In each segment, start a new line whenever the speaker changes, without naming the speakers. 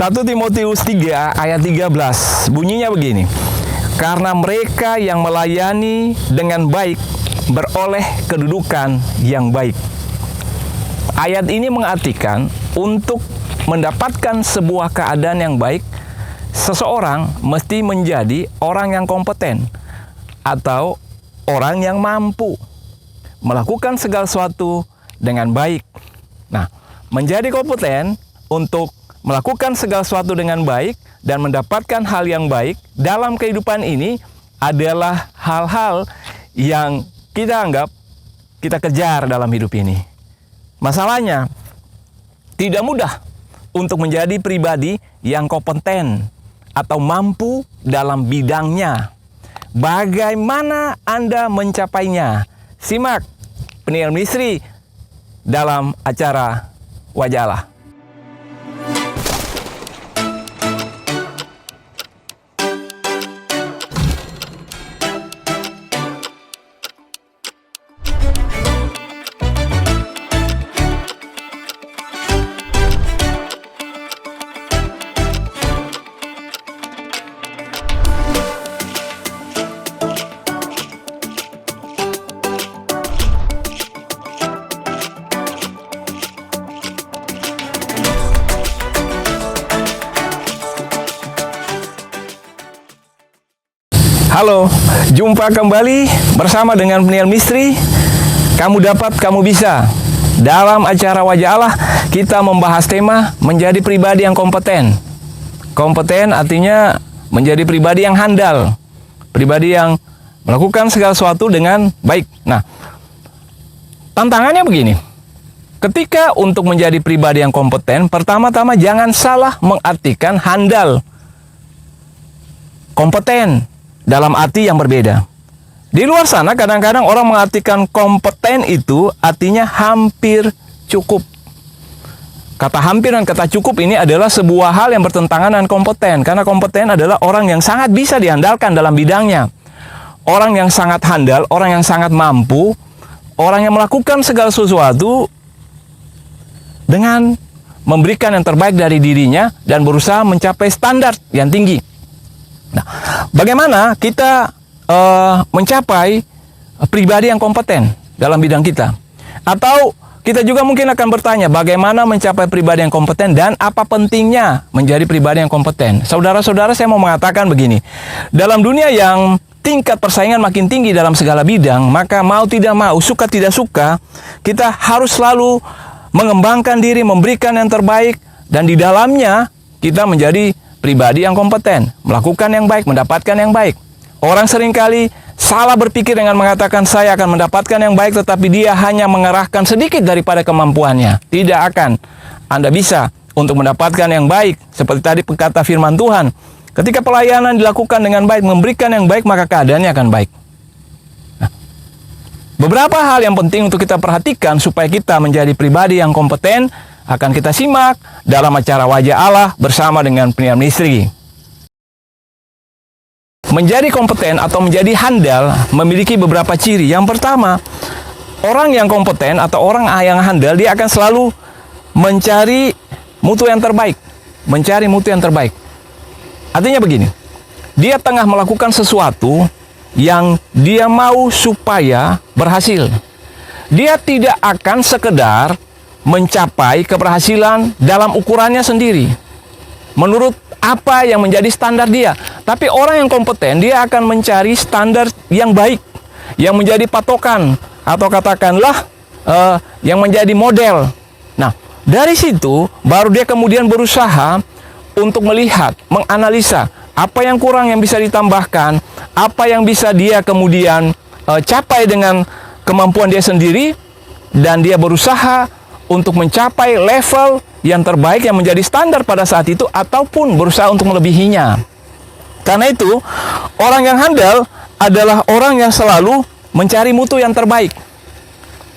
1 Timotius 3 ayat 13 bunyinya begini. Karena mereka yang melayani dengan baik beroleh kedudukan yang baik. Ayat ini mengartikan untuk mendapatkan sebuah keadaan yang baik, seseorang mesti menjadi orang yang kompeten atau orang yang mampu melakukan segala sesuatu dengan baik. Nah, menjadi kompeten untuk melakukan segala sesuatu dengan baik dan mendapatkan hal yang baik dalam kehidupan ini adalah hal-hal yang kita anggap kita kejar dalam hidup ini. Masalahnya, tidak mudah untuk menjadi pribadi yang kompeten atau mampu dalam bidangnya. Bagaimana Anda mencapainya? Simak Peniel Ministry dalam acara Wajah Allah. Halo, jumpa kembali bersama dengan Peniel Ministry. Kamu dapat, kamu bisa. Dalam acara Wajah Allah, kita membahas tema menjadi pribadi yang kompeten. Kompeten artinya menjadi pribadi yang handal, pribadi yang melakukan segala sesuatu dengan baik. Nah, tantangannya begini. Ketika untuk menjadi pribadi yang kompeten, pertama-tama jangan salah mengartikan handal. Kompeten dalam arti yang berbeda. Di luar sana kadang-kadang orang mengartikan kompeten itu artinya hampir cukup. Kata hampir dan kata cukup ini adalah sebuah hal yang bertentangan dengan kompeten. Karena kompeten adalah orang yang sangat bisa diandalkan dalam bidangnya. Orang yang sangat handal, orang yang sangat mampu, orang yang melakukan segala sesuatu dengan memberikan yang terbaik dari dirinya dan berusaha mencapai standar yang tinggi. Nah, bagaimana kita mencapai pribadi yang kompeten dalam bidang kita? Atau kita juga mungkin akan bertanya, bagaimana mencapai pribadi yang kompeten dan apa pentingnya menjadi pribadi yang kompeten? Saudara-saudara, saya mau mengatakan begini. Dalam dunia yang tingkat persaingan makin tinggi dalam segala bidang, maka mau tidak mau, suka tidak suka, kita harus selalu mengembangkan diri, memberikan yang terbaik, dan di dalamnya kita menjadi pribadi yang kompeten, melakukan yang baik, mendapatkan yang baik. Orang seringkali salah berpikir dengan mengatakan saya akan mendapatkan yang baik, tetapi dia hanya mengerahkan sedikit daripada kemampuannya. Tidak akan Anda bisa untuk mendapatkan yang baik. Seperti tadi kata firman Tuhan, ketika pelayanan dilakukan dengan baik, memberikan yang baik, maka keadaannya akan baik. Nah, beberapa hal yang penting untuk kita perhatikan supaya kita menjadi pribadi yang kompeten akan kita simak dalam acara Wajah Allah bersama dengan Peniel Ministry. Menjadi kompeten atau menjadi handal memiliki beberapa ciri. Yang pertama, orang yang kompeten atau orang yang handal, dia akan selalu mencari mutu yang terbaik. Mencari mutu yang terbaik. Artinya begini, dia tengah melakukan sesuatu yang dia mau supaya berhasil. Dia tidak akan sekedar mencapai keberhasilan dalam ukurannya sendiri, menurut apa yang menjadi standar dia. Tapi orang yang kompeten, dia akan mencari standar yang baik, yang menjadi patokan, atau katakanlah yang menjadi model. Nah, dari situ baru dia kemudian berusaha untuk melihat, menganalisa apa yang kurang yang bisa ditambahkan, apa yang bisa dia kemudian capai dengan kemampuan dia sendiri, dan dia berusaha untuk mencapai level yang terbaik yang menjadi standar pada saat itu, ataupun berusaha untuk melebihinya. Karena itu, orang yang handal adalah orang yang selalu mencari mutu yang terbaik.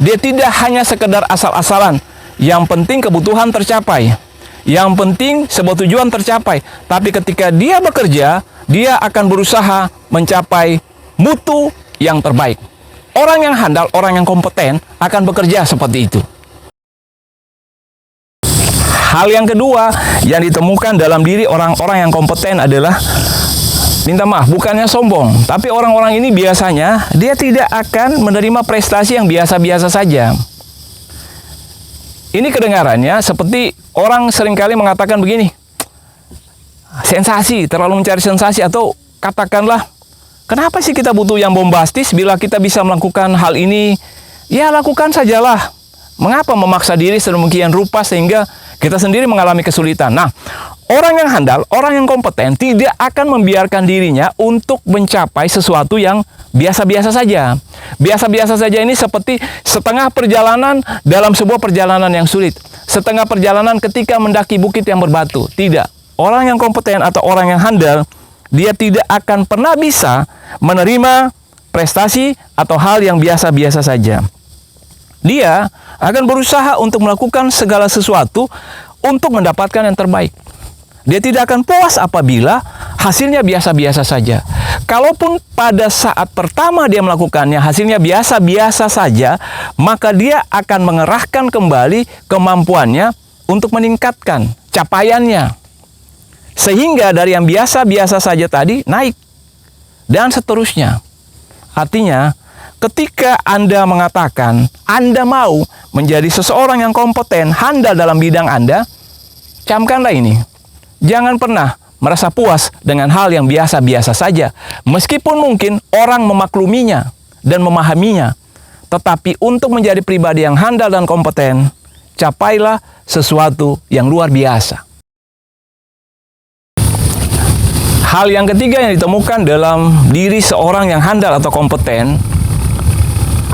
Dia tidak hanya sekedar asal-asalan. Yang penting kebutuhan tercapai. Yang penting sebuah tujuan tercapai. Tapi ketika dia bekerja, dia akan berusaha mencapai mutu yang terbaik. Orang yang handal, orang yang kompeten akan bekerja seperti itu. Hal yang kedua yang ditemukan dalam diri orang-orang yang kompeten adalah, minta maaf, bukannya sombong, tapi orang-orang ini biasanya dia tidak akan menerima prestasi yang biasa-biasa saja. Ini kedengarannya seperti orang seringkali mengatakan begini, sensasi, terlalu mencari sensasi, atau katakanlah, kenapa sih kita butuh yang bombastis bila kita bisa melakukan hal ini? Ya, lakukan sajalah. Mengapa memaksa diri sedemikian rupa sehingga kita sendiri mengalami kesulitan? Nah, orang yang handal, orang yang kompeten tidak akan membiarkan dirinya untuk mencapai sesuatu yang biasa-biasa saja. Biasa-biasa saja ini seperti setengah perjalanan dalam sebuah perjalanan yang sulit. Setengah perjalanan ketika mendaki bukit yang berbatu. Tidak. Orang yang kompeten atau orang yang handal, dia tidak akan pernah bisa menerima prestasi atau hal yang biasa-biasa saja. Dia akan berusaha untuk melakukan segala sesuatu untuk mendapatkan yang terbaik. Dia tidak akan puas apabila hasilnya biasa-biasa saja. Kalaupun pada saat pertama dia melakukannya hasilnya biasa-biasa saja, maka dia akan mengerahkan kembali kemampuannya untuk meningkatkan capaiannya. Sehingga dari yang biasa-biasa saja tadi naik dan seterusnya. Artinya, ketika Anda mengatakan Anda mau menjadi seseorang yang kompeten, handal dalam bidang Anda, camkanlah ini. Jangan pernah merasa puas dengan hal yang biasa-biasa saja. Meskipun mungkin orang memakluminya dan memahaminya. Tetapi untuk menjadi pribadi yang handal dan kompeten, capailah sesuatu yang luar biasa. Hal yang ketiga yang ditemukan dalam diri seorang yang handal atau kompeten,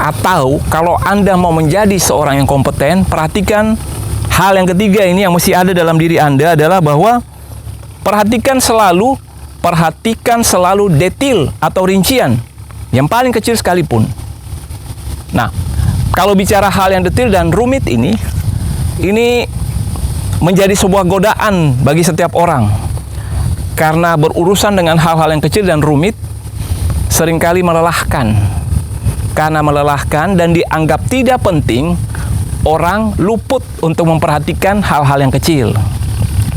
atau kalau Anda mau menjadi seorang yang kompeten, perhatikan hal yang ketiga ini yang mesti ada dalam diri Anda adalah bahwa perhatikan selalu detail atau rincian yang paling kecil sekalipun. Nah, kalau bicara hal yang detail dan rumit ini menjadi sebuah godaan bagi setiap orang. Karena berurusan dengan hal-hal yang kecil dan rumit seringkali melelahkan. Karena melelahkan dan dianggap tidak penting, orang luput untuk memperhatikan hal-hal yang kecil.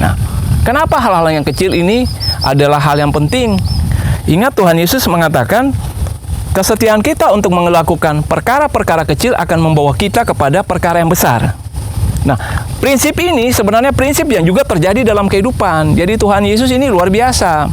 Nah, kenapa hal-hal yang kecil ini adalah hal yang penting? Ingat, Tuhan Yesus mengatakan, kesetiaan kita untuk melakukan perkara-perkara kecil akan membawa kita kepada perkara yang besar. Nah, prinsip ini sebenarnya prinsip yang juga terjadi dalam kehidupan. Jadi Tuhan Yesus ini luar biasa.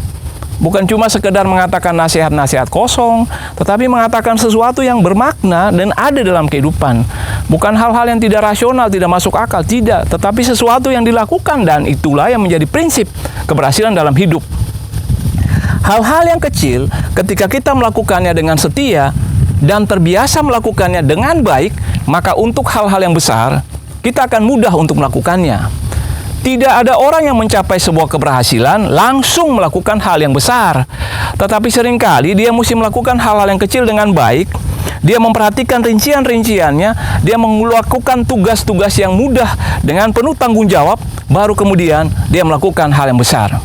Bukan cuma sekedar mengatakan nasihat-nasihat kosong, tetapi mengatakan sesuatu yang bermakna dan ada dalam kehidupan. Bukan hal-hal yang tidak rasional, tidak masuk akal, tidak. Tetapi sesuatu yang dilakukan, dan itulah yang menjadi prinsip keberhasilan dalam hidup. Hal-hal yang kecil, ketika kita melakukannya dengan setia dan terbiasa melakukannya dengan baik, maka untuk hal-hal yang besar, kita akan mudah untuk melakukannya. Tidak ada orang yang mencapai sebuah keberhasilan langsung melakukan hal yang besar. Tetapi seringkali dia mesti melakukan hal-hal yang kecil dengan baik. Dia memperhatikan rincian-rinciannya. Dia melakukan tugas-tugas yang mudah dengan penuh tanggung jawab. Baru kemudian dia melakukan hal yang besar.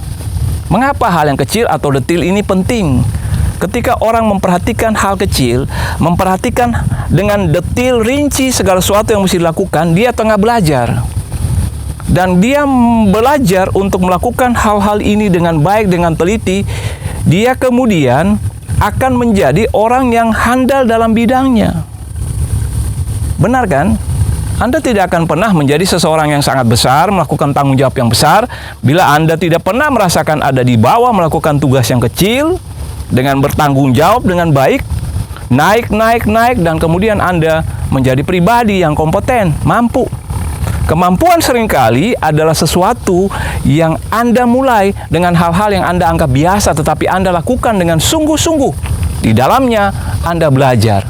Mengapa hal yang kecil atau detil ini penting? Ketika orang memperhatikan hal kecil, memperhatikan dengan detil, rinci segala sesuatu yang mesti dilakukan, dia tengah belajar. Dan dia belajar untuk melakukan hal-hal ini dengan baik, dengan teliti. Dia kemudian akan menjadi orang yang handal dalam bidangnya. Benar kan? Anda tidak akan pernah menjadi seseorang yang sangat besar, melakukan tanggung jawab yang besar, bila Anda tidak pernah merasakan ada di bawah melakukan tugas yang kecil, dengan bertanggung jawab dengan baik, naik, dan kemudian Anda menjadi pribadi yang kompeten, mampu. Kemampuan seringkali adalah sesuatu yang Anda mulai dengan hal-hal yang Anda anggap biasa, tetapi Anda lakukan dengan sungguh-sungguh. Di dalamnya Anda belajar.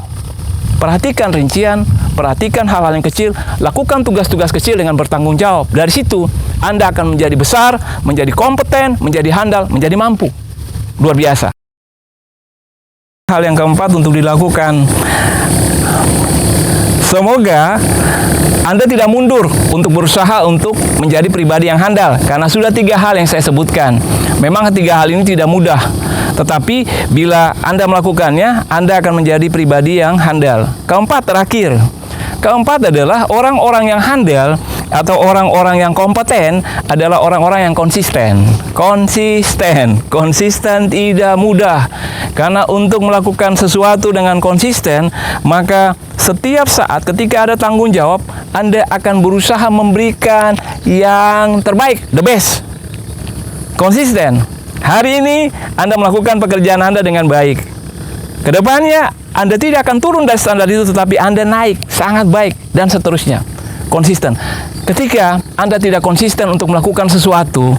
Perhatikan rincian, perhatikan hal-hal yang kecil, lakukan tugas-tugas kecil dengan bertanggung jawab. Dari situ Anda akan menjadi besar, menjadi kompeten, menjadi handal, menjadi mampu. Luar biasa. Hal yang keempat untuk dilakukan, semoga Anda tidak mundur untuk berusaha untuk menjadi pribadi yang handal. Karena sudah 3 hal yang saya sebutkan. Memang 3 hal ini tidak mudah. Tetapi bila Anda melakukannya, Anda akan menjadi pribadi yang handal. Keempat, terakhir. Keempat adalah orang-orang yang handal atau orang-orang yang kompeten adalah orang-orang yang konsisten. Konsisten tidak mudah. Karena untuk melakukan sesuatu dengan konsisten, maka setiap saat ketika ada tanggung jawab, Anda akan berusaha memberikan yang terbaik, the best. Konsisten. Hari ini Anda melakukan pekerjaan Anda dengan baik. Kedepannya Anda tidak akan turun dari standar itu, tetapi Anda naik sangat baik dan seterusnya. Konsisten. Ketika Anda tidak konsisten untuk melakukan sesuatu,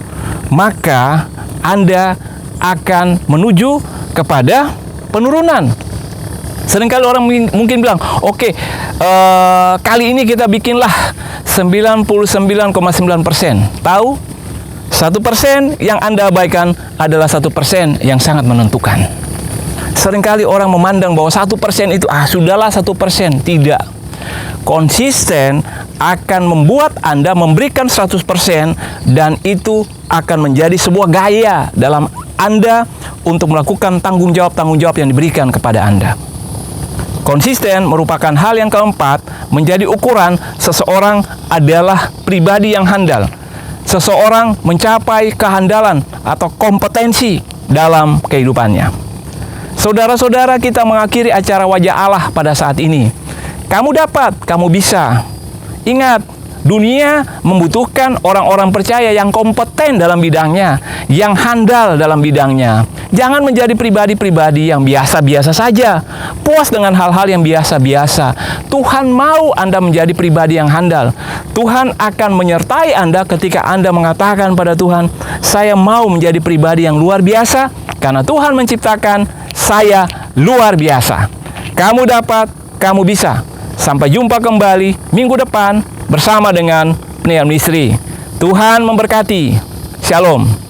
maka Anda akan menuju kepada penurunan. Seringkali orang mungkin bilang, oke, kali ini kita bikinlah 99,9%. Tahu? 1% yang Anda abaikan adalah 1% yang sangat menentukan. Seringkali orang memandang bahwa 1% itu, sudahlah 1%. Tidak. Konsisten akan membuat Anda memberikan 100% dan itu akan menjadi sebuah gaya dalam Anda untuk melakukan tanggung jawab yang diberikan kepada Anda. Konsisten merupakan hal yang keempat, menjadi ukuran seseorang adalah pribadi yang handal. Seseorang mencapai kehandalan atau kompetensi dalam kehidupannya. Saudara-saudara, kita mengakhiri acara Wajah Allah pada saat ini. Kamu dapat, kamu bisa. Ingat, dunia membutuhkan orang-orang percaya yang kompeten dalam bidangnya, yang handal dalam bidangnya. Jangan menjadi pribadi-pribadi yang biasa-biasa saja, puas dengan hal-hal yang biasa-biasa. Tuhan mau Anda menjadi pribadi yang handal. Tuhan akan menyertai Anda ketika Anda mengatakan pada Tuhan, saya mau menjadi pribadi yang luar biasa, karena Tuhan menciptakan saya luar biasa. Kamu dapat, kamu bisa. Sampai jumpa kembali minggu depan bersama dengan Pendengar Misteri. Tuhan memberkati. Shalom.